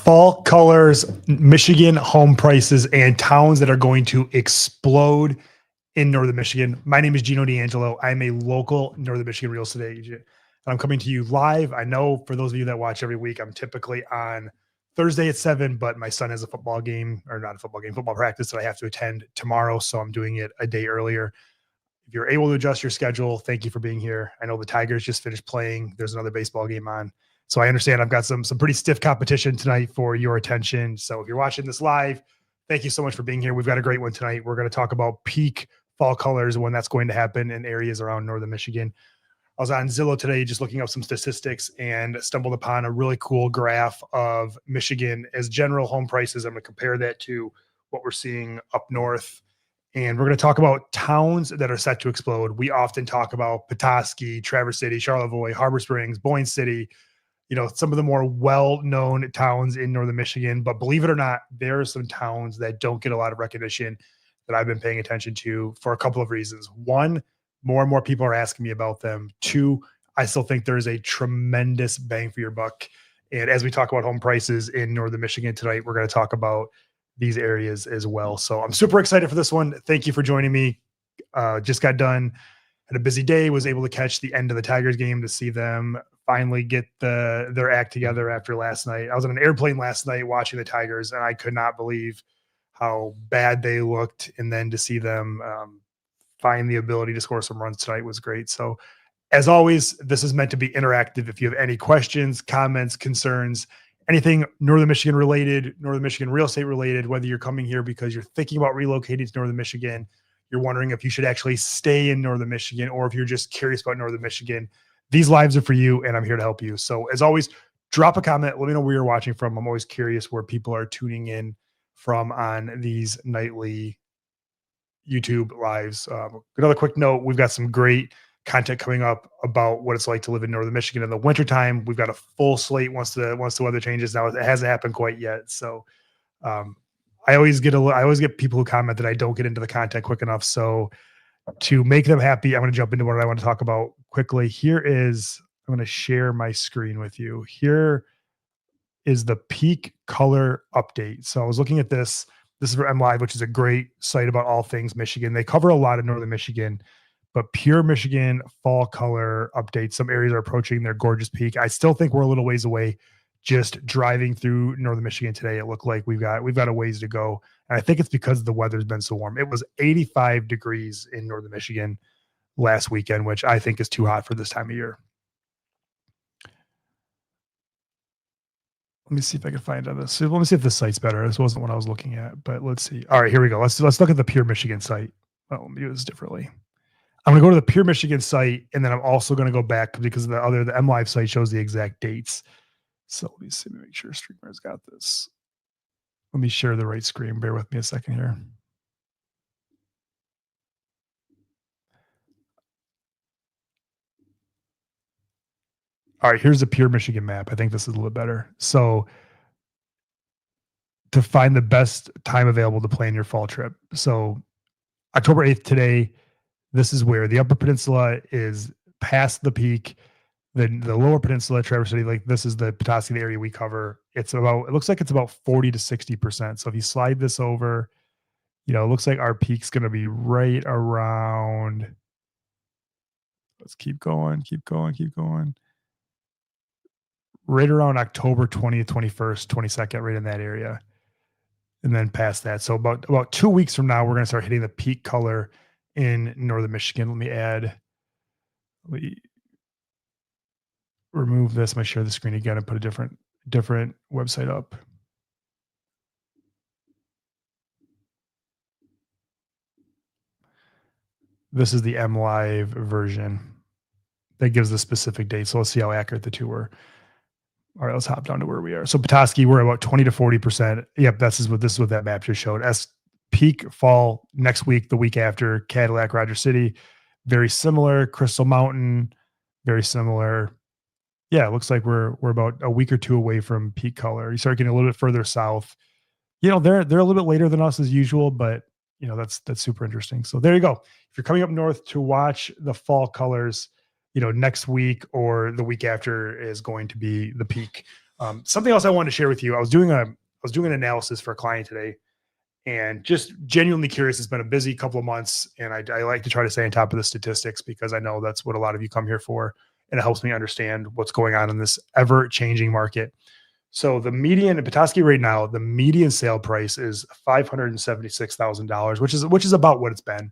Fall colors, Michigan home prices, and towns that are going to explode in Northern Michigan. My name is Gino D'Angelo. I'm a local Northern Michigan real estate agent. And I'm coming to you live. I know for those of you that watch every week, I'm typically on Thursday at 7, but my son has a football game, or not a football game, football practice that I have to attend tomorrow. So I'm doing it a day earlier. If you're able to adjust your schedule, thank you for being here. I know the Tigers just finished playing. There's another baseball game on. So I understand I've got some pretty stiff competition tonight for your attention. So if you're watching this live, thank you so much for being here. We've got a great one tonight. We're going to talk about peak fall colors and when that's going to happen in areas around Northern Michigan. I was on Zillow today just looking up some statistics and stumbled upon a really cool graph of Michigan as general home prices. I'm going to compare that to what we're seeing up north. And we're going to talk about towns that are set to explode. We often talk about Petoskey, Traverse City, Charlevoix, Harbor Springs, Boyne City, some of the more well-known towns in Northern Michigan. But believe it or not, there are some towns that don't get a lot of recognition that I've been paying attention to for a couple of reasons. One, more and more people are asking me about them. Two, I still think there's a tremendous bang for your buck. And as we talk about home prices in Northern Michigan tonight, we're going to talk about these areas as well. So I'm super excited for this one. Thank you for joining me. Just got done, had a busy day, was able to catch the end of the Tigers game to see them finally get their act together after last night. I was on an airplane last night watching the Tigers, and I could not believe how bad they looked. And then to see them find the ability to score some runs tonight was great. So as always, this is meant to be interactive. If you have any questions, comments, concerns, anything Northern Michigan related, Northern Michigan real estate related, whether you're coming here because you're thinking about relocating to Northern Michigan, you're wondering if you should actually stay in Northern Michigan, or if you're just curious about Northern Michigan, these lives are for you, and I'm here to help you. So as always, drop a comment. Let me know where you're watching from. I'm always curious where people are tuning in from on these nightly YouTube lives. Another quick note, we've got some great content coming up about what it's like to live in Northern Michigan in the wintertime. We've got a full slate once the weather changes. Now, it hasn't happened quite yet. So I always get people who comment that I don't get into the content quick enough. So to make them happy, I'm going to jump into what I want to talk about quickly. I'm going to share my screen with you. Here is the peak color update. So I was looking at this. This is for MLive, which is a great site about all things Michigan. They cover a lot of Northern Michigan, but pure Michigan fall color updates. Some areas are approaching their gorgeous peak. I still think we're a little ways away. Just driving through Northern Michigan today, it looked like we've got a ways to go. And I think it's because the weather's been so warm. It was 85 degrees in Northern Michigan last weekend, which I think is too hot for this time of year. Let me see if I can find this. Let me see if this site's better. This wasn't what I was looking at, but let's see. All right, here we go. Let's look at the Pure Michigan site. Well, let me do this differently. I'm going to go to the Pure Michigan site, and then I'm also going to go back because the MLive site shows the exact dates. So let me see, make sure Streamer's got this. Let me share the right screen. Bear with me a second here. All right, here's the Pure Michigan map. I think this is a little bit better. So to find the best time available to plan your fall trip. So October 8th today, this is where the Upper Peninsula is past the peak. The Lower Peninsula, Traverse City, like this is the Petoskey, the area we cover. It looks like it's about 40 to 60%. So if you slide this over, it looks like our peak's going to be right around, let's keep going. Right around October 20th, 21st, 22nd, right in that area. And then past that. So about 2 weeks from now, we're going to start hitting the peak color in Northern Michigan. Let me remove this. Let me share the screen again and put a different website up. This is the MLive version that gives the specific date. So let's see how accurate the two were. All right, let's hop down to where we are. So Petoskey, we're about 20 to 40%. Yep, this is what that map just showed. As peak fall next week, the week after, Cadillac, Rogers City, very similar. Crystal Mountain, very similar. Yeah, it looks like we're about a week or two away from peak color. You start getting a little bit further south. They're a little bit later than us as usual, but that's super interesting. So there you go. If you're coming up north to watch the fall colors, next week or the week after is going to be the peak. Something else I wanted to share with you. I was doing an analysis for a client today, and just genuinely curious. It's been a busy couple of months, and I like to try to stay on top of the statistics because I know that's what a lot of you come here for, and it helps me understand what's going on in this ever changing market. So the median in Petoskey right now, the median sale price is $576,000, which is about what it's been.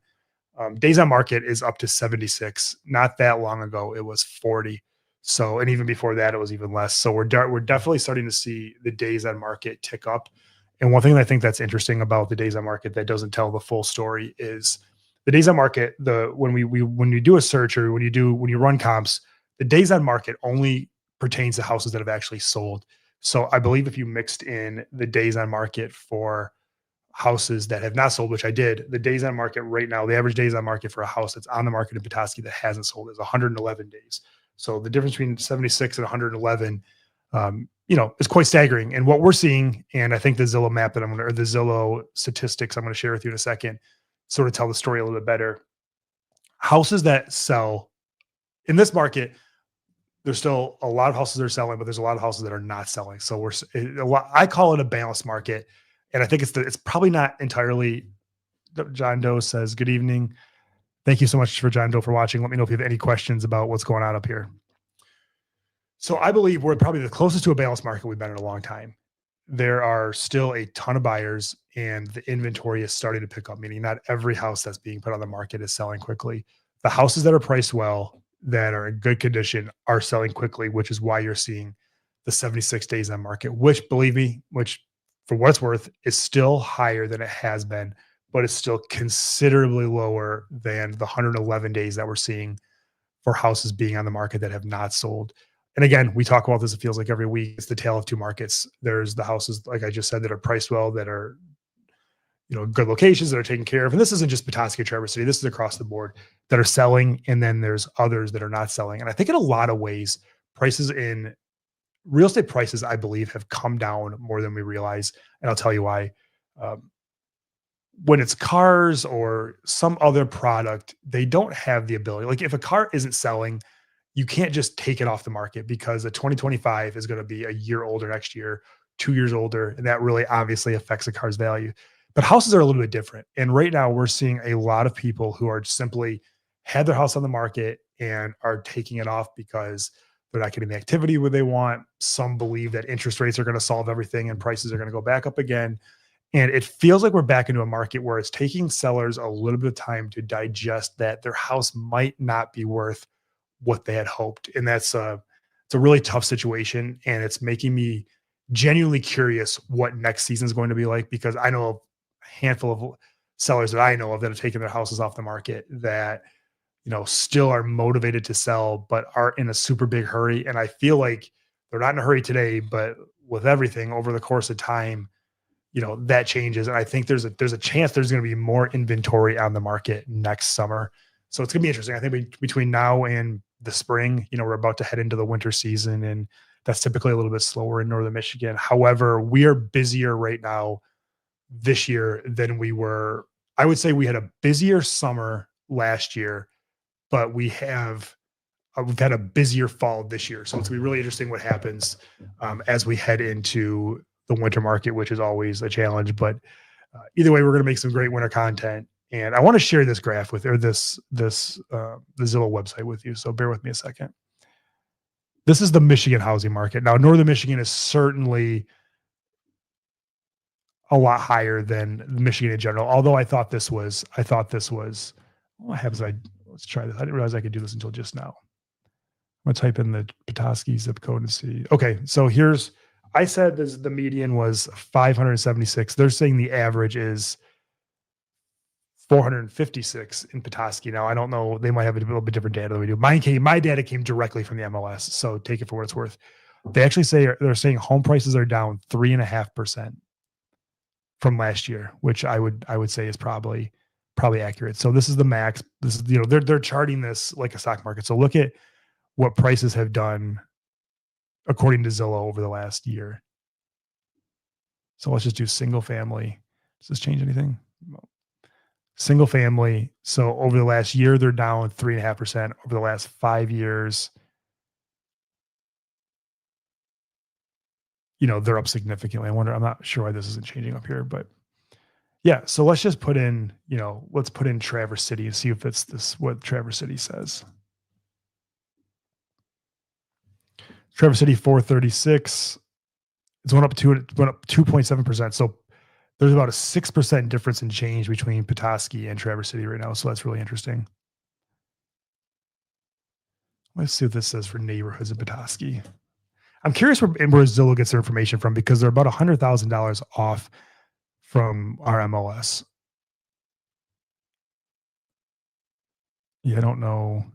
Days on market is up to 76. Not that long ago, it was 40. So, and even before that, it was even less. So we're definitely starting to see the days on market tick up. And one thing that I think that's interesting about the days on market that doesn't tell the full story is the days on market. When you do a search, or when you run comps, the days on market only pertains to houses that have actually sold. So I believe if you mixed in the days on market for houses that have not sold, which I did, the days on market right now, the average days on market for a house that's on the market in Petoskey that hasn't sold is 111 days. So the difference between 76 and 111, is quite staggering. And what we're seeing, and I think the Zillow map that or the Zillow statistics I'm going to share with you in a second, sort of tell the story a little bit better. Houses that sell in this market, there's still a lot of houses that are selling, but there's a lot of houses that are not selling. So I call it a balanced market, and I think it's probably not entirely. John Doe says, "Good evening. Thank you so much for John Doe for watching. Let me know if you have any questions about what's going on up here." So I believe we're probably the closest to a balanced market we've been in a long time. There are still a ton of buyers, and the inventory is starting to pick up, meaning not every house that's being put on the market is selling quickly. The houses that are priced well, that are in good condition, are selling quickly, which is why you're seeing the 76 days on market, which, believe me, which for what it's worth, is still higher than it has been, but it's still considerably lower than the 111 days that we're seeing for houses being on the market that have not sold. And again, we talk about this, it feels like every week. It's the tale of two markets. There's the houses, like I just said, that are priced well, that are, good locations, that are taken care of. And this isn't just Petoskey or Traverse City. This is across the board, that are selling. And then there's others that are not selling. And I think in a lot of ways, prices in real estate prices, I believe, have come down more than we realize. And I'll tell you why. Um, when it's cars or some other product, they don't have the ability. Like if a car isn't selling, you can't just take it off the market, because the 2025 is going to be a year older next year, 2 years older. And that really obviously affects a car's value. But houses are a little bit different. And right now we're seeing a lot of people who are simply had their house on the market and are taking it off because they're not getting the activity where they want. Some believe that interest rates are going to solve everything and prices are going to go back up again. And it feels like we're back into a market where it's taking sellers a little bit of time to digest that their house might not be worth what they had hoped. And it's a really tough situation. And it's making me genuinely curious what next season is going to be like, because I know a handful of sellers that I know of that have taken their houses off the market that, still are motivated to sell, but are in a super big hurry. And I feel like they're not in a hurry today, but with everything over the course of time, that changes. And I think there's a chance there's going to be more inventory on the market next summer. So it's going to be interesting. I think between now and the spring, we're about to head into the winter season, and that's typically a little bit slower in Northern Michigan. However, we are busier right now this year than we were. I would say we had a busier summer last year, but we've had a busier fall this year. So it's gonna be really interesting what happens as we head into the winter market, which is always a challenge. But either way, we're going to make some great winter content. And I want to share this graph the Zillow website with you. So bear with me a second. This is the Michigan housing market. Now, Northern Michigan is certainly a lot higher than Michigan in general. Although what happens? Let's try this. I didn't realize I could do this until just now. I'm gonna type in the Petoskey zip code and see. Okay, so I said the median was 576. They're saying the average is 456 in Petoskey. Now, I don't know. They might have a little bit different data than we do. My data came directly from the MLS, so take it for what it's worth. They actually they're saying home prices are down 3.5% from last year, which I would say is probably accurate. So this is the max. This is, they're charting this like a stock market. So look at what prices have done according to Zillow over the last year. So let's just do single family. Does this change anything? No. Single family. So over the last year, they're down 3.5%. Over the last 5 years, they're up significantly. I'm not sure why this isn't changing up here, but yeah. So let's just put in, let's put in Traverse City and see if it's what Traverse City says. Traverse City 436. It went up 2.7%. So there's about a 6% difference in change between Petoskey and Traverse City right now. So that's really interesting. Let's see what this says for neighborhoods in Petoskey. I'm curious where Zillow gets their information from because they're about $100,000 off from our MLS. Yeah, I don't know.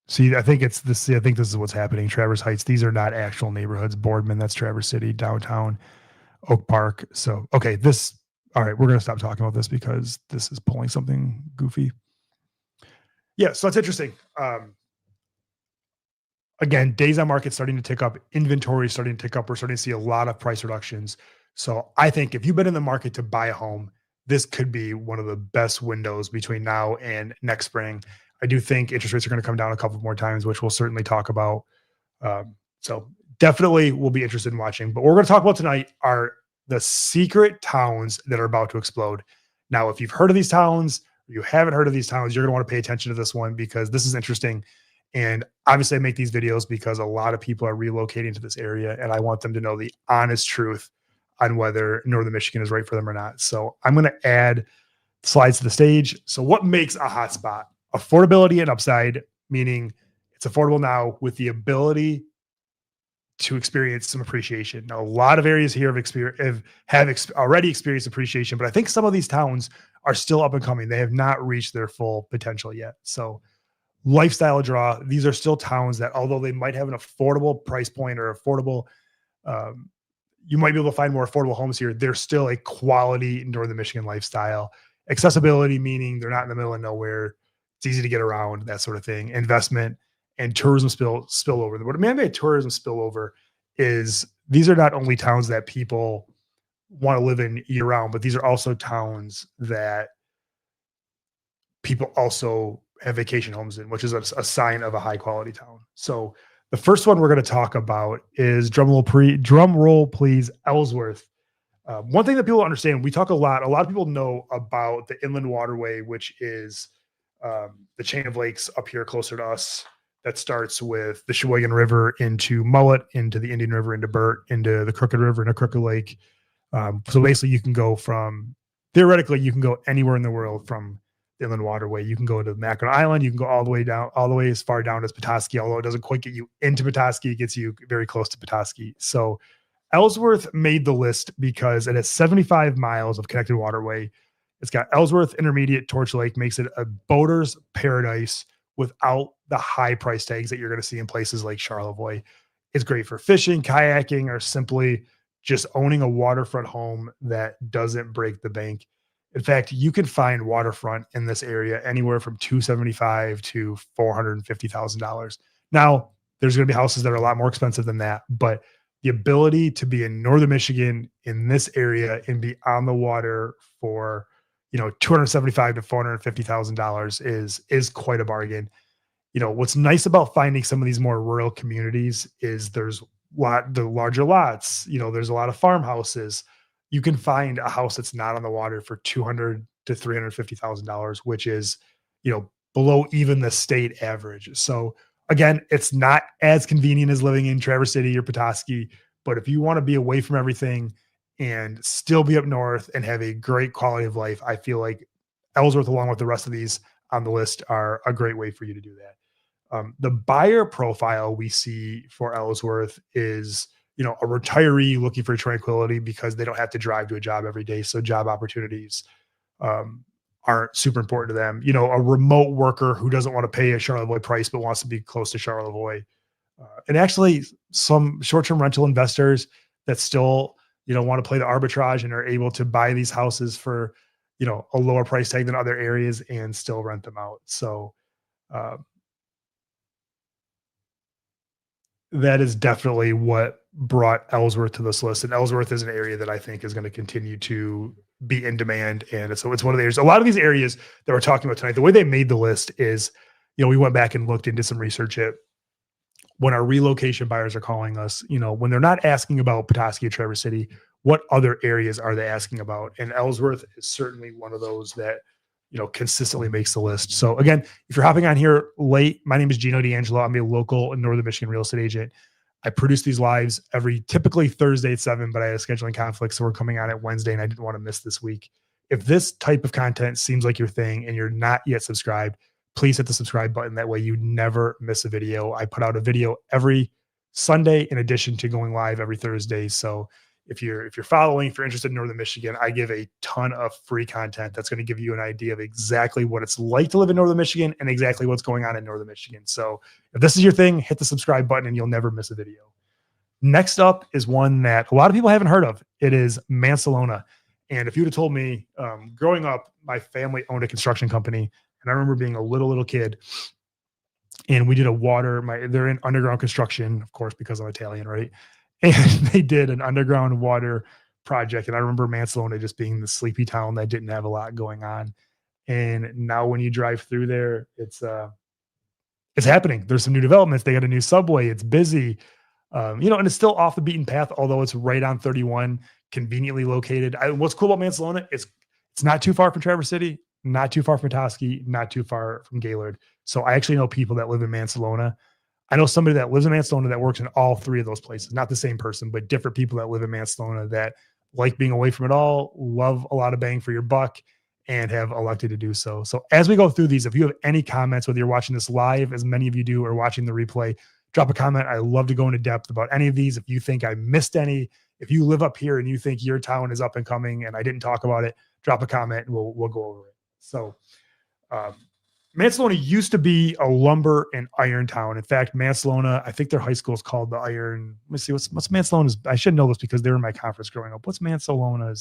See, I think it's this. I think this is what's happening. Traverse Heights. These are not actual neighborhoods. Boardman, that's Traverse City, downtown, Oak Park. So, okay, this. All right, we're gonna stop talking about this because this is pulling something goofy. Yeah, so that's interesting. Again, days on market starting to tick up, inventory starting to tick up. We're starting to see a lot of price reductions. So I think if you've been in the market to buy a home, this could be one of the best windows between now and next spring. I do think interest rates are going to come down a couple more times, which we'll certainly talk about. So definitely we'll be interested in watching. But what we're going to talk about tonight are the secret towns that are about to explode. Now, if you've heard of these towns, or you haven't heard of these towns, you're going to want to pay attention to this one because this is interesting. And obviously, I make these videos because a lot of people are relocating to this area, and I want them to know the honest truth on whether Northern Michigan is right for them or not. So I'm going to add slides to the stage. So what makes a hotspot? Affordability and upside, meaning it's affordable now with the ability to experience some appreciation. Now, a lot of areas here have already experienced appreciation, but I think some of these towns are still up and coming. They have not reached their full potential yet. So lifestyle draw, these are still towns that, although they might have an affordable price point or affordable, um, you might be able to find more affordable homes here. They're still a quality Northern Michigan lifestyle. Accessibility, meaning they're not in the middle of nowhere. It's easy to get around, that sort of thing. Investment and tourism spillover. What I mean by tourism spillover is these are not only towns that people want to live in year round, but these are also towns that people also have vacation homes in, which is a sign of a high quality town. So the first one we're going to talk about is drum roll, please, Ellsworth. One thing that people understand, we talk a lot of people know about the Inland Waterway, which is the chain of lakes up here closer to us that starts with the Sheboygan River into Mullet, into the Indian River, into Burt, into the Crooked River, into Crooked Lake. So basically theoretically, you can go anywhere in the world from the Inland Waterway. You can go to Mackinac Island. You can go all the way as far down as Petoskey, although it doesn't quite get you into Petoskey. It gets you very close to Petoskey. So Ellsworth made the list because it has 75 miles of connected waterway. It's got Ellsworth Intermediate Torch Lake, makes it a boater's paradise without the high price tags that you're going to see in places like Charlevoix. It's great for fishing, kayaking, or simply just owning a waterfront home that doesn't break the bank. In fact, you can find waterfront in this area anywhere from $275,000 to $450,000. Now, there's going to be houses that are a lot more expensive than that, but the ability to be in Northern Michigan in this area and be on the water for $275,000 to $450,000 is quite a bargain. What's nice about finding some of these more rural communities is the larger lots. There's a lot of farmhouses. You can find a house that's not on the water for $200,000 to $350,000, which is, below even the state average. So again, it's not as convenient as living in Traverse City or Petoskey, but if you want to be away from everything and still be up north and have a great quality of life, I feel like Ellsworth, along with the rest of these on the list, are a great way for you to do that. The buyer profile we see for Ellsworth is, a retiree looking for tranquility because they don't have to drive to a job every day. So job opportunities aren't super important to them. A remote worker who doesn't want to pay a Charlevoix price, but wants to be close to Charlevoix. And actually some short-term rental investors that still, want to play the arbitrage and are able to buy these houses for, a lower price tag than other areas and still rent them out. So, that is definitely what brought Ellsworth to this list. And Ellsworth is an area that I think is going to continue to be in demand. And so it's one of the areas, a lot of these areas that we're talking about tonight, the way they made the list is, we went back and looked into some research at when our relocation buyers are calling us, when they're not asking about Petoskey or Traverse City, what other areas are they asking about? And Ellsworth is certainly one of those that, consistently makes the list. So again, if you're hopping on here late, my name is Gino D'Angelo. I'm a local Northern Michigan real estate agent. I produce these lives typically Thursday at 7, but I had a scheduling conflict. So we're coming on at Wednesday and I didn't want to miss this week. If this type of content seems like your thing and you're not yet subscribed, please hit the subscribe button. That way you never miss a video. I put out a video every Sunday in addition to going live every Thursday. So if you're following, if you're interested in Northern Michigan, I give a ton of free content that's going to give you an idea of exactly what it's like to live in Northern Michigan and exactly what's going on in Northern Michigan. So if this is your thing, hit the subscribe button and you'll never miss a video. Next up is one that a lot of people haven't heard of. It is Mancelona. And if you would have told me growing up, my family owned a construction company, and I remember being a little kid, and we did they're in underground construction, of course, because I'm Italian, right? And they did an underground water project. And I remember Mancelona just being the sleepy town that didn't have a lot going on. And now when you drive through there, it's happening. There's some new developments. They got a new subway. It's busy. And it's still off the beaten path, although it's right on 31, conveniently located. What's cool about Mancelona is it's not too far from Traverse City, not too far from Petoskey, not too far from Gaylord. So I actually know people that live in Mancelona. I know somebody that lives in Mancelona that works in all three of those places. Not the same person, but different people that live in Mancelona that like being away from it all, love a lot of bang for your buck, and have elected to do so. So as we go through these, if you have any comments, whether you're watching this live, as many of you do, or watching the replay, drop a comment. I love to go into depth about any of these. If you think I missed any, if you live up here and you think your town is up and coming and I didn't talk about it, drop a comment and we'll go over it. So Mancelona used to be a lumber and iron town. In fact, Mancelona, I think their high school is called the Iron. Let me see, what's Mancelona's? I should know this because they were in my conference growing up. What's Mancelona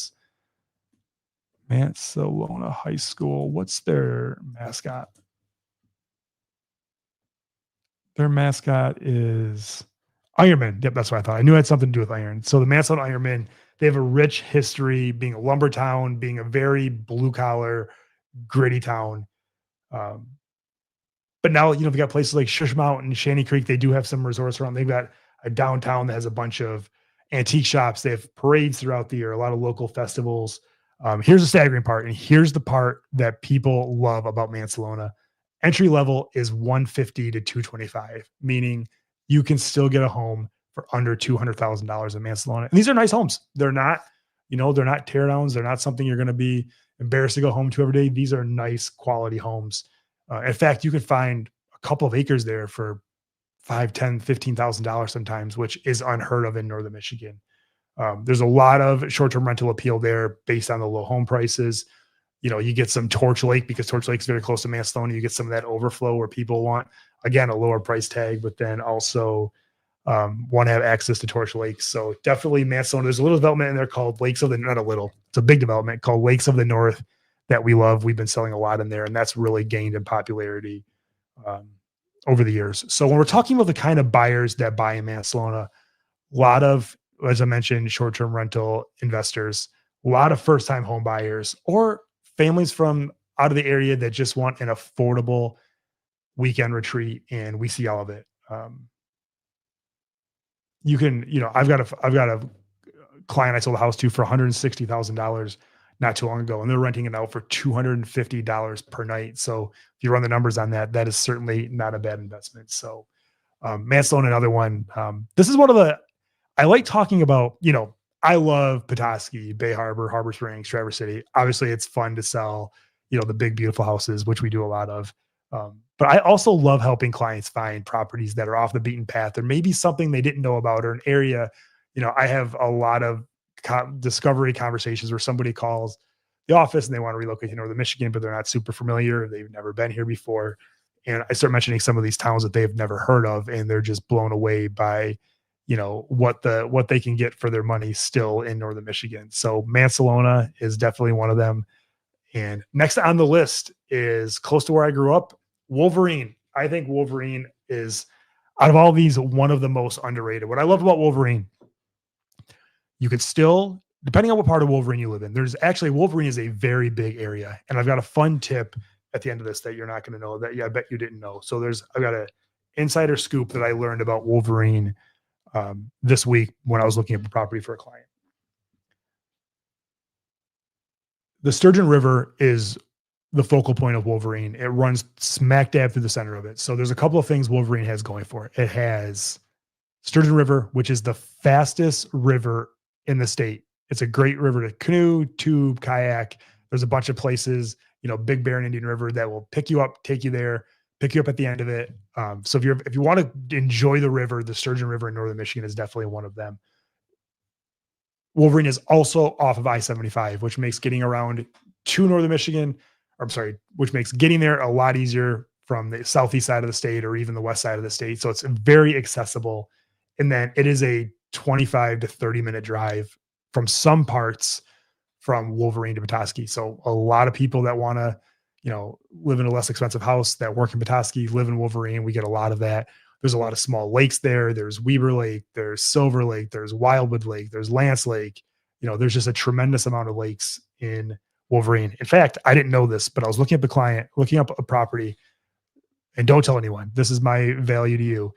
High School? What's their mascot? Their mascot is Ironman. Yep, that's what I thought. I knew it had something to do with iron. So the Mancelona Ironmen, they have a rich history, being a lumber town, being a very blue collar, gritty town. But now, they've got places like Shush Mountain, Shanty Creek. They do have some resorts around. They've got a downtown that has a bunch of antique shops. They have parades throughout the year, a lot of local festivals. Here's the staggering part, and here's the part that people love about Mancelona. Entry level is $150 to $225, meaning you can still get a home for under $200,000 in Mancelona. And these are nice homes. They're not, they're not teardowns. They're not something you're going to be embarrassed to go home to every day. These are nice quality homes. In fact, you can find a couple of acres there for $5,000, $10,000, $15,000 sometimes, which is unheard of in Northern Michigan. There's a lot of short-term rental appeal there based on the low home prices. You get some Torch Lake because Torch Lake is very close to Mancelona. You get some of that overflow where people want, again, a lower price tag, but then also want to have access to Torch Lake. So definitely Mancelona. There's a little development in there called Lakes of the, not a little, it's a big development called Lakes of the North that we love. We've been selling a lot in there, and that's really gained in popularity over the years. So when we're talking about the kind of buyers that buy in Mancelona, a lot of, as I mentioned, short-term rental investors, a lot of first-time home buyers, or families from out of the area that just want an affordable weekend retreat, and we see all of it. You can, I've got a client I sold a house to for $160,000 not too long ago, and they're renting it out for $250 per night. So if you run the numbers on that, that is certainly not a bad investment. So Mancelona, another one. This is one of the, I like talking about, I love Petoskey, Bay Harbor, Harbor Springs, Traverse City. Obviously it's fun to sell, the big, beautiful houses, which we do a lot of. But I also love helping clients find properties that are off the beaten path, or maybe something they didn't know about, or an area. I have a lot of discovery conversations where somebody calls the office and they want to relocate to Northern Michigan, but they're not super familiar. They've never been here before. And I start mentioning some of these towns that they've never heard of, and they're just blown away by, what they can get for their money still in Northern Michigan. So Mancelona is definitely one of them. And next on the list is close to where I grew up, Wolverine. I think Wolverine is, out of all these, one of the most underrated. What I love about Wolverine, you could still, depending on what part of Wolverine you live in, there's actually, Wolverine is a very big area. And I've got a fun tip at the end of this that you're not going to know, that I bet you didn't know. So I've got insider scoop that I learned about Wolverine this week when I was looking at the property for a client. The Sturgeon River is the focal point of Wolverine. It runs smack dab through the center of it. So there's a couple of things Wolverine has going for it. It has Sturgeon River, which is the fastest river in the state. It's a great river to canoe, tube, kayak. There's a bunch of places, Big Bear and Indian River that will pick you up, take you there, pick you up at the end of it. So if you want to enjoy the river, the Sturgeon River in northern Michigan is definitely one of them. Wolverine is also off of I-75, which makes getting around to northern Michigan, which makes getting there a lot easier from the southeast side of the state or even the west side of the state. So it's very accessible. And then it is a 25 to 30-minute drive from some parts from Wolverine to Petoskey. So a lot of people that want to, live in a less expensive house that work in Petoskey, live in Wolverine. We get a lot of that. There's a lot of small lakes there. There's Weber Lake, there's Silver Lake, there's Wildwood Lake, there's Lance Lake. There's just a tremendous amount of lakes in Wolverine. In fact, I didn't know this, but I was looking up a property, and don't tell anyone, this is my value to you.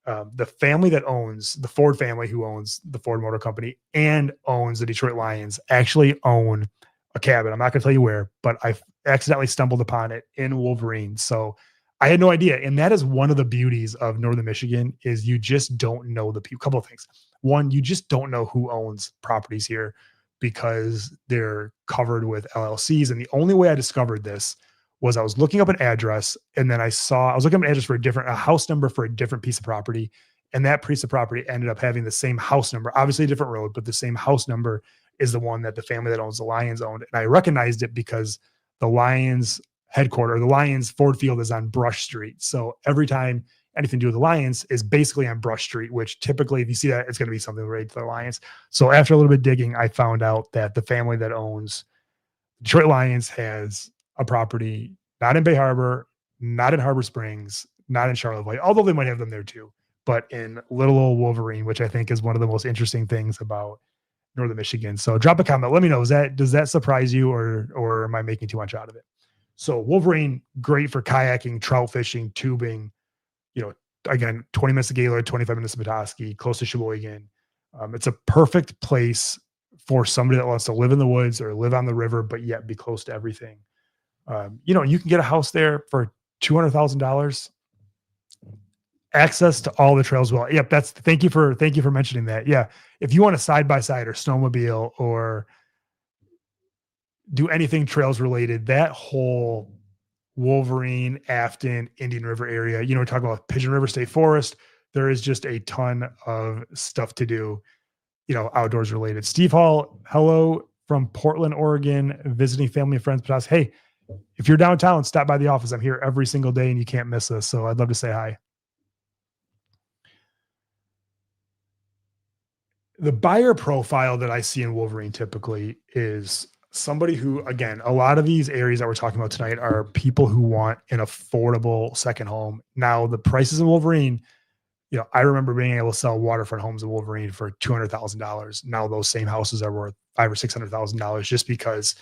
The family that owns the Ford family, who owns the Ford Motor Company and owns the Detroit Lions, actually own a cabin. I'm not going to tell you where, but I accidentally stumbled upon it in Wolverine. So I had no idea. And that is one of the beauties of northern Michigan is you just don't know the people. Couple of things. One, you just don't know who owns properties here because they're covered with LLCs. And the only way I discovered this was I was looking up an address, and then I was looking up an address for a house number for a different piece of property. And that piece of property ended up having the same house number, obviously a different road, but the same house number is the one that the family that owns the Lions owned. And I recognized it because the Lions headquarters, the Lions Ford Field is on Brush Street. So every time anything to do with the Lions is basically on Brush Street, which typically if you see that, it's going to be something related to the Lions. So after a little bit of digging, I found out that the family that owns Detroit Lions has a property not in Bay Harbor, not in Harbor Springs, not in Charlevoix, although they might have them there too, but in little old Wolverine, which I think is one of the most interesting things about northern Michigan. So drop a comment. Let me know. Does that surprise you or am I making too much out of it? So Wolverine, great for kayaking, trout fishing, tubing, again, 20 minutes to Gaylord, 25 minutes to Petoskey, close to Sheboygan. It's a perfect place for somebody that wants to live in the woods or live on the river, but yet be close to everything. You can get a house there for $200,000. Access to all the trails. Well, yep. Thank you for mentioning that. Yeah. If you want a side by side or snowmobile or do anything trails related, that whole Wolverine, Afton, Indian River area, we're talking about Pigeon River State Forest. There is just a ton of stuff to do, outdoors related. Steve Hall, hello from Portland, Oregon, visiting family and friends. But hey, if you're downtown, stop by the office. I'm here every single day and you can't miss us. So I'd love to say hi. The buyer profile that I see in Wolverine typically is somebody who, again, a lot of these areas that we're talking about tonight are people who want an affordable second home. Now, the prices in Wolverine, I remember being able to sell waterfront homes in Wolverine for $200,000. Now those same houses are worth $500,000 or $600,000 just because,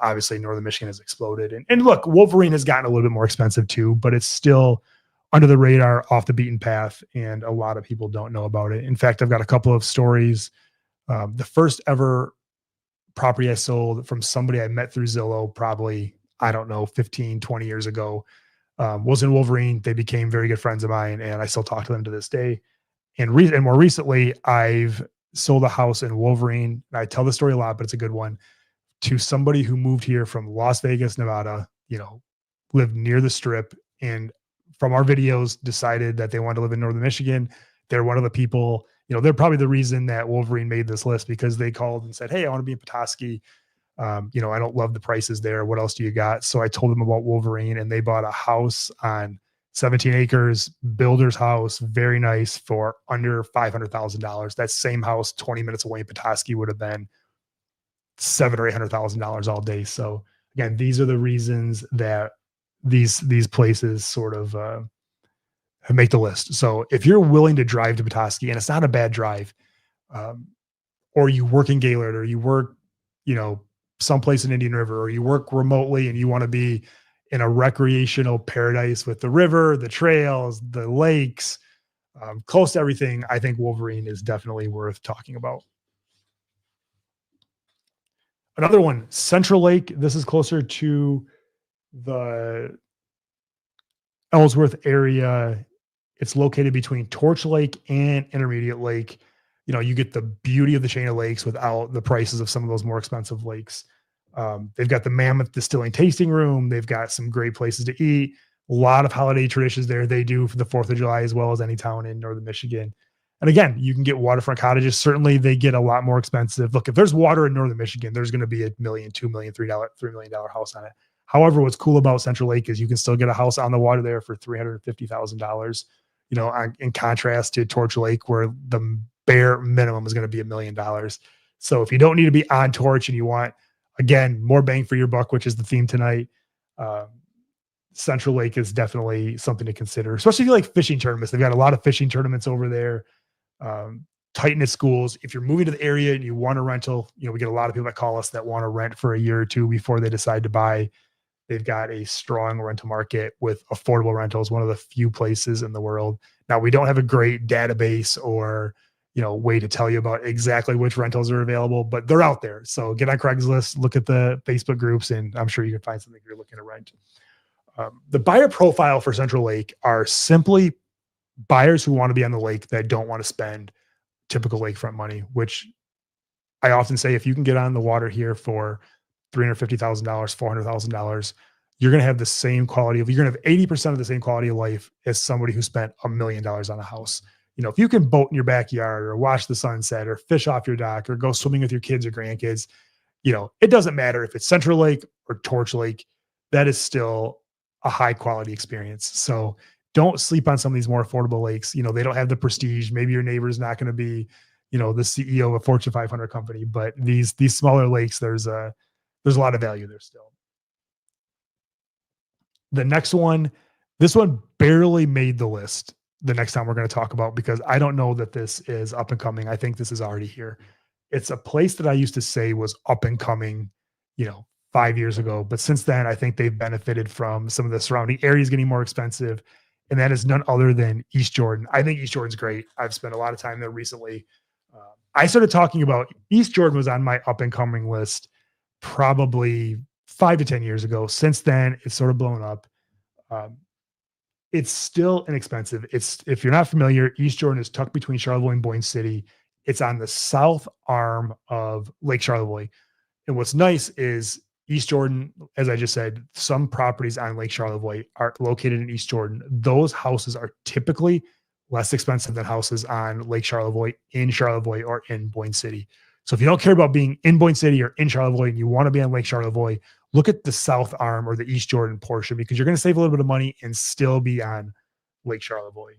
obviously northern Michigan has exploded. And look, Wolverine has gotten a little bit more expensive too, but it's still under the radar, off the beaten path, and a lot of people don't know about it. In fact, I've got a couple of stories. The first ever property I sold from somebody I met through Zillow, probably, 15, 20 years ago, was in Wolverine. They became very good friends of mine, and I still talk to them to this day. And more recently, I've sold a house in Wolverine. I tell the story a lot, but it's a good one, to somebody who moved here from Las Vegas, Nevada, lived near the Strip, and from our videos decided that they wanted to live in northern Michigan. They're one of the people, they're probably the reason that Wolverine made this list, because they called and said, hey, I want to be in Petoskey. I don't love the prices there. What else do you got? So I told them about Wolverine, and they bought a house on 17 acres, builder's house, very nice, for under $500,000. That same house 20 minutes away in Petoskey would have been $700,000 or $800,000 all day. So again, these are the reasons that these places sort of make the list. So if you're willing to drive to Petoskey, and it's not a bad drive, or you work in Gaylord, or you work, someplace in Indian River, or you work remotely and you want to be in a recreational paradise with the river, the trails, the lakes, close to everything, I think Wolverine is definitely worth talking about. Another one, Central Lake. This is closer to the Ellsworth area. It's located between Torch Lake and Intermediate Lake. You know, you get the beauty of the chain of lakes without the prices of some of those more expensive lakes. They've got the Mammoth Distilling Tasting Room. They've got some great places to eat. A lot of holiday traditions there. They do for the 4th of July as well as any town in northern Michigan. And again, you can get waterfront cottages. Certainly, they get a lot more expensive. Look, if there's water in northern Michigan, there's going to be $1 million, $2 million, $3 million house on it. However, what's cool about Central Lake is you can still get a house on the water there for $350,000. You know, in contrast to Torch Lake, where the bare minimum is going to be $1 million. So if you don't need to be on Torch and you want, again, more bang for your buck, which is the theme tonight, Central Lake is definitely something to consider, especially if you like fishing tournaments. They've got a lot of fishing tournaments over there. Tight knit schools. If you're moving to the area and you want a rental, you know, we get a lot of people that call us that want to rent for a year or two before they decide to buy. They've got a strong rental market with affordable rentals, one of the few places in the world. Now, we don't have a great database or, you know, way to tell you about exactly which rentals are available, but they're out there. So get on Craigslist, look at the Facebook groups, and I'm sure you can find something if you're looking to rent. The buyer profile for Central Lake are simply buyers who want to be on the lake that don't want to spend typical lakefront money, which I often say, if you can get on the water here for $350,000, $400,000, you're going to have the same quality of, you're going to have 80% of the same quality of life as somebody who spent $1 million on a house. You know, if you can boat in your backyard or watch the sunset or fish off your dock or go swimming with your kids or grandkids, you know, it doesn't matter if it's Central Lake or Torch Lake, that is still a high quality experience. So don't sleep on some of these more affordable lakes. You know, they don't have the prestige. Maybe your neighbor's not going to be, you know, the CEO of a Fortune 500 company, but these smaller lakes, there's a lot of value there still. The next one, this one barely made the list the next time we're going to talk about, because I don't know that this is up and coming. I think this is already here. It's a place that I used to say was up and coming, you know, 5 years ago. But since then, I think they've benefited from some of the surrounding areas getting more expensive. And that is none other than East Jordan. I think East Jordan's great. I've spent a lot of time there recently. I started talking about East Jordan was on my up and coming list probably 5 to 10 years ago. Since then, it's sort of blown up. It's still inexpensive. If you're not familiar, East Jordan is tucked between Charlevoix and Boyne City. It's on the south arm of Lake Charlevoix. And what's nice is East Jordan, as I just said, some properties on Lake Charlevoix are located in East Jordan. Those houses are typically less expensive than houses on Lake Charlevoix, in Charlevoix, or in Boyne City. So if you don't care about being in Boyne City or in Charlevoix and you want to be on Lake Charlevoix, look at the south arm or the East Jordan portion, because you're going to save a little bit of money and still be on Lake Charlevoix.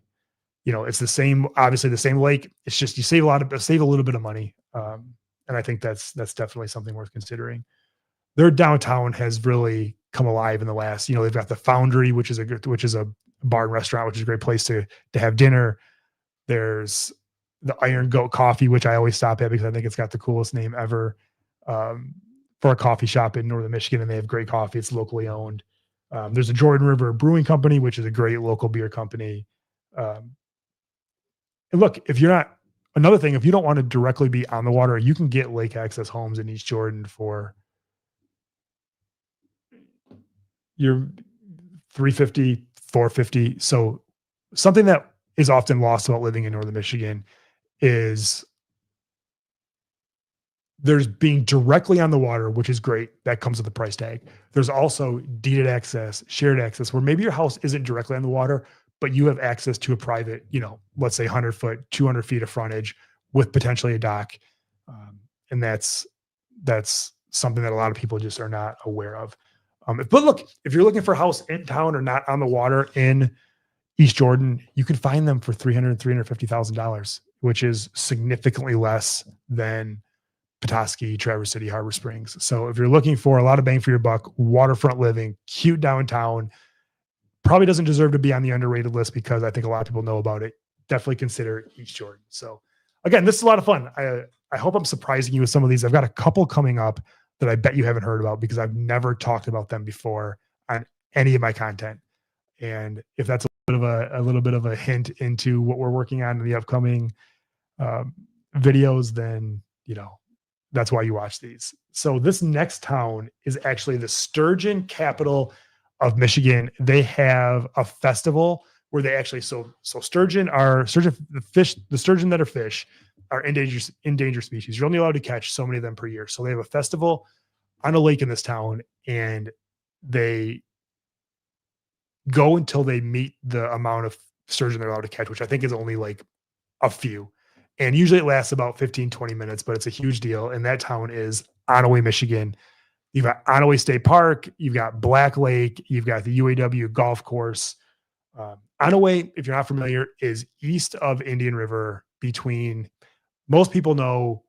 You know, it's the same, obviously the same lake. It's just you save a little bit of money, and I think that's definitely something worth considering. Their downtown has really come alive in the last. You know, they've got the Foundry, which is a bar and restaurant, which is a great place to have dinner. There's the Iron Goat Coffee, which I always stop at because I think it's got the coolest name ever. For a coffee shop in northern Michigan, and they have great coffee. It's locally owned. There's a Jordan River Brewing Company, which is a great local beer company. And look, if you don't want to directly be on the water, you can get lake access homes in East Jordan for your $350, $450. So something that is often lost about living in northern Michigan is there's being directly on the water, which is great. That comes with a price tag. There's also deeded access, shared access, where maybe your house isn't directly on the water, but you have access to a private, you know, let's say 100 foot, 200 feet of frontage with potentially a dock. And that's something that a lot of people just are not aware of. But look, if you're looking for a house in town or not on the water in East Jordan, you can find them for $300,000, $350,000, which is significantly less than Petoskey, Traverse City, Harbor Springs. So if you're looking for a lot of bang for your buck, waterfront living, cute downtown, probably doesn't deserve to be on the underrated list because I think a lot of people know about it. Definitely consider East Jordan. So again, this is a lot of fun. I hope I'm surprising you with some of these. I've got a couple coming up that I bet you haven't heard about because I've never talked about them before on any of my content. And if that's a little bit of a hint into what we're working on in the upcoming um, videos, then that's why you watch these. So this next town is actually the sturgeon capital of Michigan. They have a festival where they actually sturgeon the sturgeon that are fish are endangered species. You're only allowed to catch so many of them per year. So they have a festival on a lake in this town, and they go until they meet the amount of sturgeon they're allowed to catch, which I think is only like a few. And usually it lasts about 15, 20 minutes, but it's a huge deal. And that town is Onaway, Michigan. You've got Onaway State Park, you've got Black Lake, you've got the UAW golf course. Onaway, if you're not familiar, is east of Indian River between, most people know,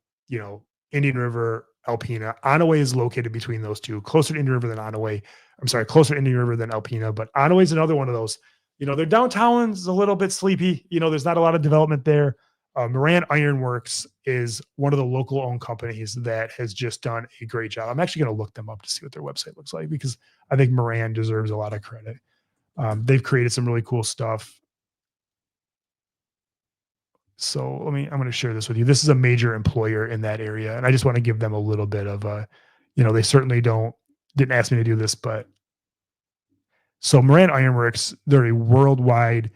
Indian River, Alpena. Onaway is located between those two, closer to Indian River than Onaway. I'm sorry, closer to Indian River than Alpena, but Onaway is another one of those. Their downtown's a little bit sleepy. There's not a lot of development there. Moran Ironworks is one of the local owned companies that has just done a great job. I'm actually going to look them up to see what their website looks like, because I think Moran deserves a lot of credit. They've created some really cool stuff. So I'm going to share this with you. This is a major employer in that area, and I just want to give them a little bit of they certainly didn't ask me to do this, but so Moran Ironworks, they're a worldwide,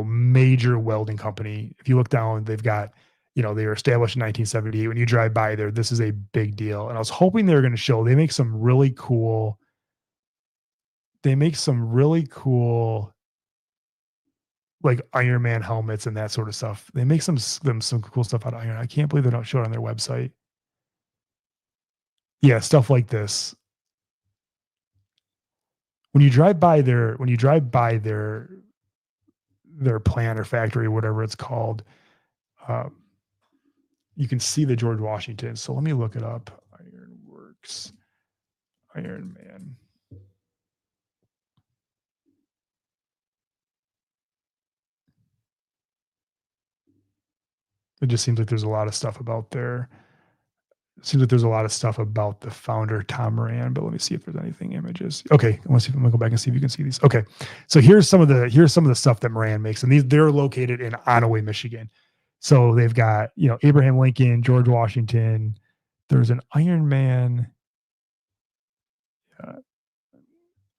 major welding company. If you look down, they've got, they were established in 1978. When you drive by there, this is a big deal. And I was hoping they were going to show, they make some really cool, like Iron Man helmets and that sort of stuff. They make some cool stuff out of iron. I can't believe they don't show it on their website. Yeah, stuff like this. When you drive by their plant or factory, whatever it's called, you can see the George Washington. So let me look it up. Ironworks, Iron Man. It just seems like there's a lot of stuff about there. It seems like there's a lot of stuff about the founder, Tom Moran, but let me see if there's anything images. Okay. I'm gonna go back and see if you can see these. Okay. So here's some of the stuff that Moran makes. And they're located in Onaway, Michigan. So they've got, Abraham Lincoln, George Washington. There's an Iron Man.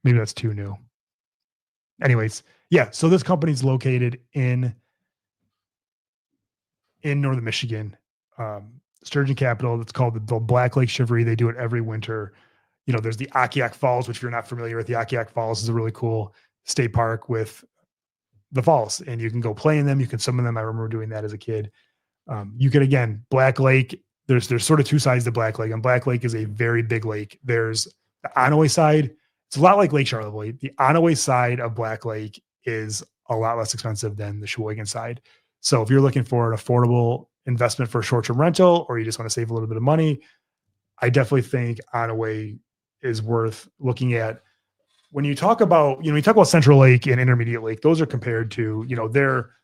Maybe that's too new. Anyways, yeah. So this company's located in northern Michigan. Sturgeon capital. It's called the Black Lake Chivalry. They do it every winter. There's the Akiak Falls, which if you're not familiar with, the Akiak Falls is a really cool state park with the falls, and you can go play in them. You can swim in them. I remember doing that as a kid. You can, again, Black Lake. There's sort of two sides to Black Lake, and Black Lake is a very big lake. There's the Onaway side. It's a lot like Lake Charlevoix. The Onaway side of Black Lake is a lot less expensive than the Sheboygan side. So if you're looking for an affordable investment for a short-term rental, or you just want to save a little bit of money, I definitely think Onaway is worth looking at. When you talk about, Central Lake and Intermediate Lake, those are compared to,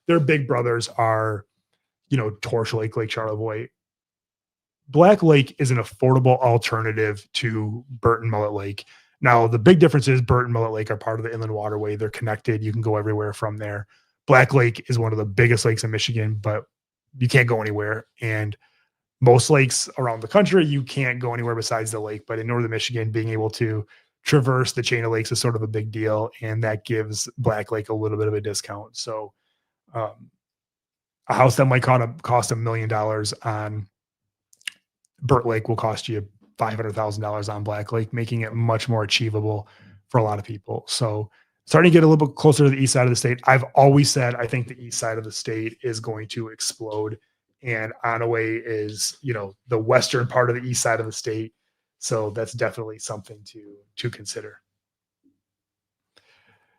their big brothers are, Torch Lake, Lake Charlevoix. Black Lake is an affordable alternative to Burton Mullet Lake. Now, the big difference is Burton Mullet Lake are part of the Inland Waterway. They're connected. You can go everywhere from there. Black Lake is one of the biggest lakes in Michigan, but you can't go anywhere. And most lakes around the country, you can't go anywhere besides the lake. But in northern Michigan, being able to traverse the chain of lakes is sort of a big deal. And that gives Black Lake a little bit of a discount. So a house that might cost $1 million on Burt Lake will cost you $500,000 on Black Lake, making it much more achievable for a lot of people. So starting to get a little bit closer to the east side of the state. I've always said I think the east side of the state is going to explode, and Onaway is, the western part of the east side of the state. So that's definitely something to consider.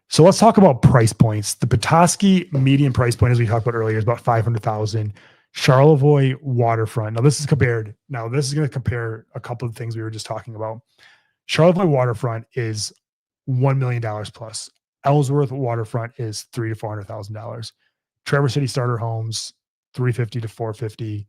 So let's talk about price points. The Petoskey median price point, as we talked about earlier, is about $500,000. Charlevoix waterfront. Now this is going to compare a couple of things we were just talking about. Charlevoix waterfront is $1 million plus. Ellsworth waterfront is $300,000 to $400,000. Traverse City starter homes, $350,000 to $450,000.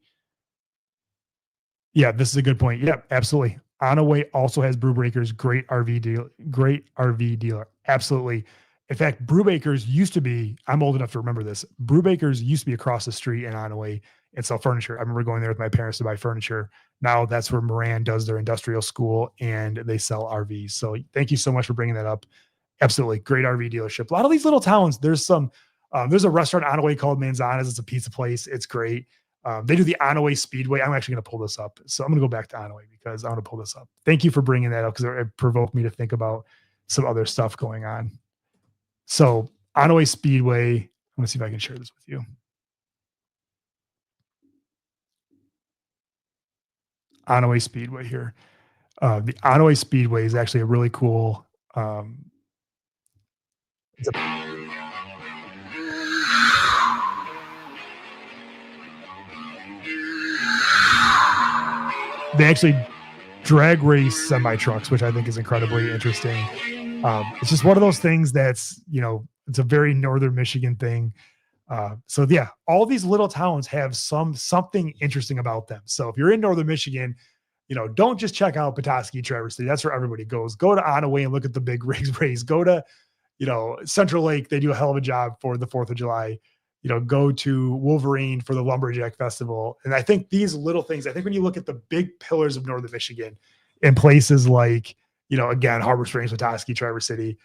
Yeah, this is a good point. Yep, absolutely. Onaway also has Brew Breakers, great RV dealer Absolutely. In fact, Brewbakers used to be, I'm old enough to remember this. Brewbakers used to be across the street in Onaway and sell furniture. I remember going there with my parents to buy furniture. Now that's where Moran does their industrial school and they sell RVs. So thank you so much for bringing that up. Absolutely. Great RV dealership. A lot of these little towns, there's a restaurant on Onaway called Manzana's. It's a pizza place. It's great. They do the Onaway Speedway. I'm actually going to pull this up. So I'm going to go back to Onaway because I want to pull this up. Thank you for bringing that up because it provoked me to think about some other stuff going on. So Onaway Speedway, I'm going to see if I can share this with you. Onaway Speedway here. The Onaway Speedway is actually a really cool. It's a, they actually drag race semi trucks, which I think is incredibly interesting. It's just one of those things that's, it's a very northern Michigan thing. So yeah, all these little towns have something interesting about them. So if you're in northern Michigan, don't just check out Petoskey, Traverse City. That's where everybody goes. Go to Onaway and look at the big rigs race. Go to, Central Lake. They do a hell of a job for the 4th of July. Go to Wolverine for the Lumberjack Festival. And I think these little things, I think when you look at the big pillars of northern Michigan in places like, again, Harbor Springs, Petoskey, Traverse City,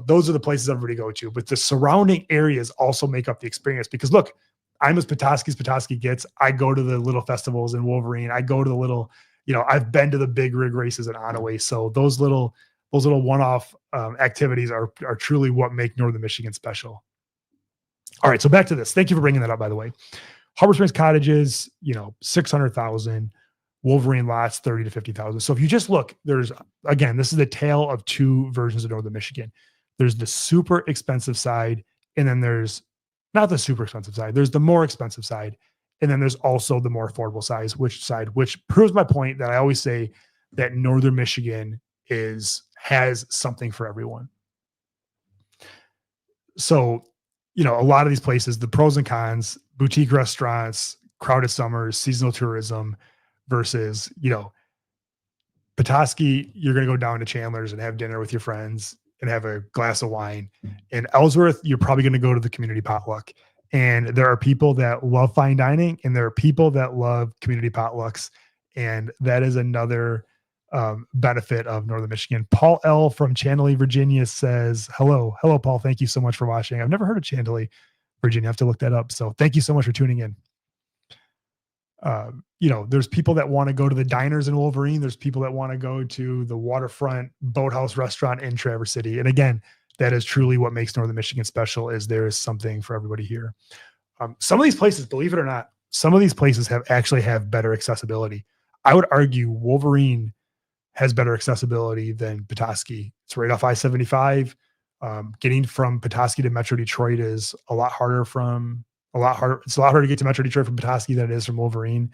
those are the places everybody go to. But the surrounding areas also make up the experience because look, I'm as Petoskey gets. I go to the little festivals in Wolverine. I go to the little, I've been to the big rig races in Onaway. So those little one-off activities are truly what make northern Michigan special. All right, so back to this. Thank you for bringing that up, by the way. Harbor Springs cottages, 600,000. Wolverine lots, 30 to 50,000. So if you just look, this is the tale of two versions of northern Michigan. There's the super expensive side, and then there's not the super expensive side. There's the more expensive side, and then there's also the more affordable side, which proves my point that I always say that northern Michigan has something for everyone. So, a lot of these places, the pros and cons, boutique restaurants, crowded summers, seasonal tourism versus, Petoskey, you're going to go down to Chandler's and have dinner with your friends and have a glass of wine. In Ellsworth, you're probably going to go to the community potluck. And there are people that love fine dining and there are people that love community potlucks. And that is another benefit of northern Michigan. Paul L from Chantilly, Virginia says, hello, Paul. Thank you so much for watching. I've never heard of Chantilly, Virginia. I have to look that up. So thank you so much for tuning in. There's people that want to go to the diners in Wolverine. There's people that want to go to the waterfront boathouse restaurant in Traverse City. And again, that is truly what makes northern Michigan special is there is something for everybody here. Some of these places, believe it or not, some of these places have better accessibility. I would argue Wolverine has better accessibility than Petoskey. It's right off I-75. Getting from Petoskey to Metro Detroit is a lot harder. It's a lot harder to get to Metro Detroit from Petoskey than it is from Wolverine.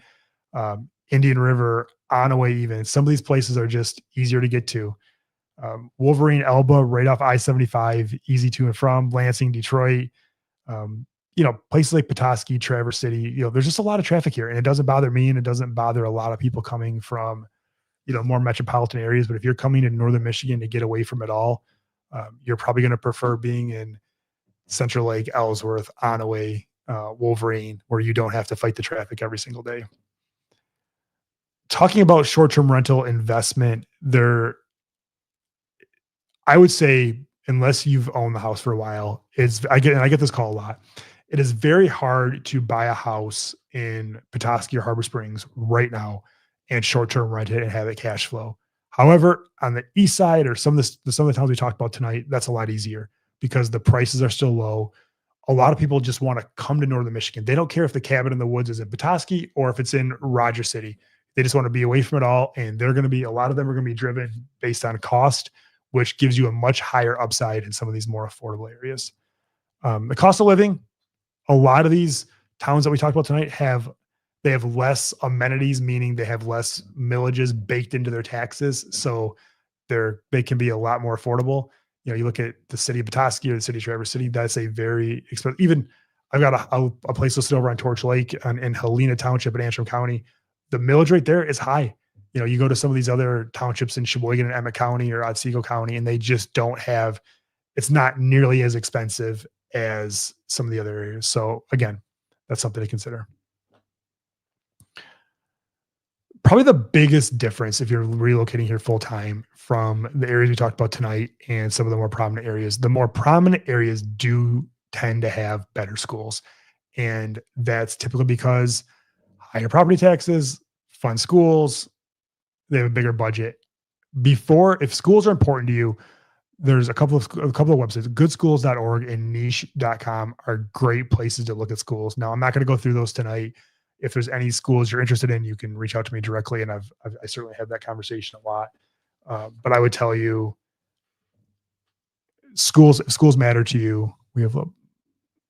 Indian River, Onaway, even some of these places are just easier to get to. Wolverine, Alba, right off I-75, easy to and from. Lansing, Detroit, places like Petoskey, Traverse City. There's just a lot of traffic here, and it doesn't bother me, and it doesn't bother a lot of people coming from more metropolitan areas. But if you're coming to northern Michigan to get away from it all, you're probably going to prefer being in Central Lake, Ellsworth, Onaway, Wolverine, where you don't have to fight the traffic every single day. Talking about short-term rental investment, I would say, unless you've owned the house for a while, I get this call a lot. It is very hard to buy a house in Petoskey or Harbor Springs right now and short-term rent it and have it cash flow. However, on the east side or some of the towns we talked about tonight, that's a lot easier because the prices are still low. A lot of people just want to come to northern Michigan. They don't care if the cabin in the woods is in Petoskey or if it's in Rogers City. They just want to be away from it all. And a lot of them are going to be driven based on cost, which gives you a much higher upside in some of these more affordable areas. The cost of living, a lot of these towns that we talked about tonight have less amenities, meaning they have less millages baked into their taxes. So they can be a lot more affordable. You look at the city of Petoskey or the city of Traverse City, that's a very expensive. Even I've got a place listed over on Torch Lake in Helena Township in Antrim County. The millage rate there is high. You go to some of these other townships in Sheboygan and Emmett County or Otsego County, and they just don't have it's not nearly as expensive as some of the other areas. So again, that's something to consider. Probably the biggest difference if you're relocating here full time from the areas we talked about tonight and some of the more prominent areas, the more prominent areas do tend to have better schools. And that's typically because higher property taxes, fund schools, they have a bigger budget. Before, if schools are important to you, there's a couple of websites. Goodschools.org and niche.com are great places to look at schools. Now, I'm not going to go through those tonight. If there's any schools you're interested in, you can reach out to me directly, and I certainly had that conversation a lot. But I would tell you, schools matter to you.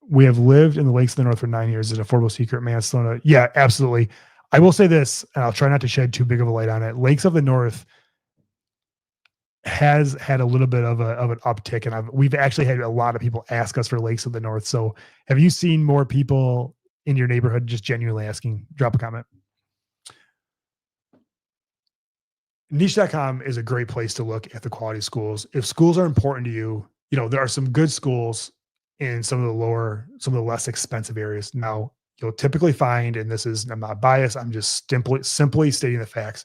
We have lived in the Lakes of the North for 9 years as an affordable secret, Mancelona. Yeah, absolutely. I will say this, and I'll try not to shed too big of a light on it. Lakes of the North has had a little bit of an uptick, and we've actually had a lot of people ask us for Lakes of the North. So have you seen more people in your neighborhood just genuinely asking? Drop a comment. Niche.com is a great place to look at the quality of schools. If schools are important to you, there are some good schools in some of the less expensive areas. Now, you'll typically find, and I'm not biased, I'm just simply stating the facts.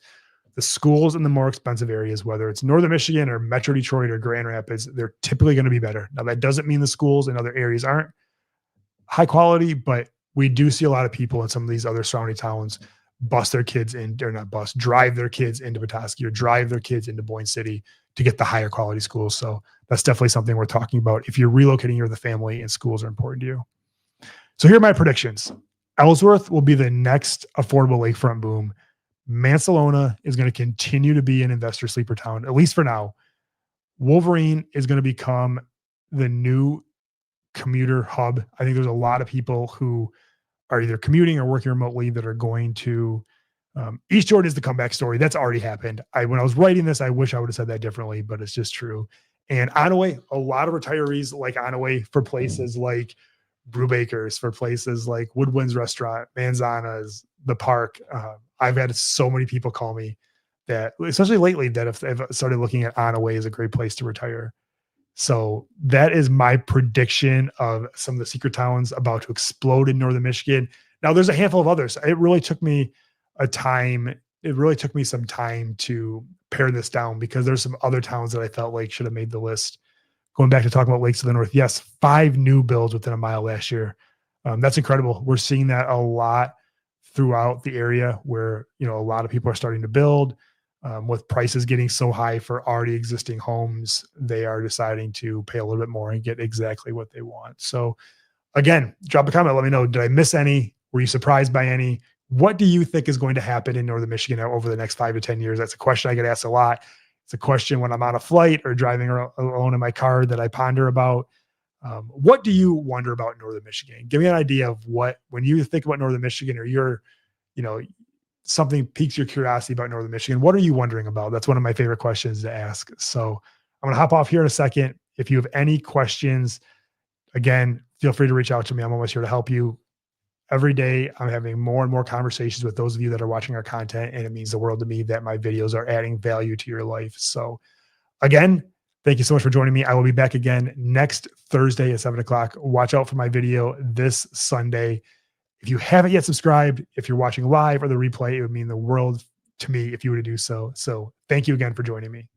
The schools in the more expensive areas, whether it's Northern Michigan or Metro Detroit or Grand Rapids, they're typically going to be better. Now, that doesn't mean the schools in other areas aren't high quality, but we do see a lot of people in some of these other surrounding towns drive their kids into Petoskey or drive their kids into Boyne City to get the higher quality schools. So that's definitely something we're talking about if you're relocating here with a family and schools are important to you. So here are my predictions. Ellsworth will be the next affordable lakefront boom. Mancelona is going to continue to be an investor sleeper town, at least for now. Wolverine is going to become the new commuter hub. I think there's a lot of people who are either commuting or working remotely that are going to East Jordan is the comeback story. That's already happened. When I was writing this, I wish I would have said that differently, but it's just true. And Onaway, a lot of retirees like Onaway for places like Brewbakers, for places like Woodwinds Restaurant, Manzana's, the park. I've had so many people call me that, especially lately, that if they've started looking at Onaway as a great place to retire. So that is my prediction of some of the secret towns about to explode in Northern Michigan. Now, there's a handful of others. It really took me some time to pare this down because there's some other towns that I felt like should have made the list. Going back to talking about Lakes of the North, yes, 5 new builds within a mile last year. That's incredible. We're seeing that a lot throughout the area where, a lot of people are starting to build. With prices getting so high for already existing homes, they are deciding to pay a little bit more and get exactly what they want. So again, drop a comment. Let me know. Did I miss any? Were you surprised by any? What do you think is going to happen in Northern Michigan over the next 5 to 10 years? That's a question I get asked a lot. It's a question when I'm on a flight or driving alone in my car that I ponder about. What do you wonder about Northern Michigan? Give me an idea of when you think about Northern Michigan or something piques your curiosity about Northern Michigan. What are you wondering about? That's one of my favorite questions to ask. So I'm going to hop off here in a second. If you have any questions, again, feel free to reach out to me. I'm always here to help you. Every day, I'm having more and more conversations with those of you that are watching our content, and it means the world to me that my videos are adding value to your life. So again, thank you so much for joining me. I will be back again next Thursday at 7:00. Watch out for my video this Sunday. If you haven't yet subscribed, if you're watching live or the replay, it would mean the world to me if you were to do so. So thank you again for joining me.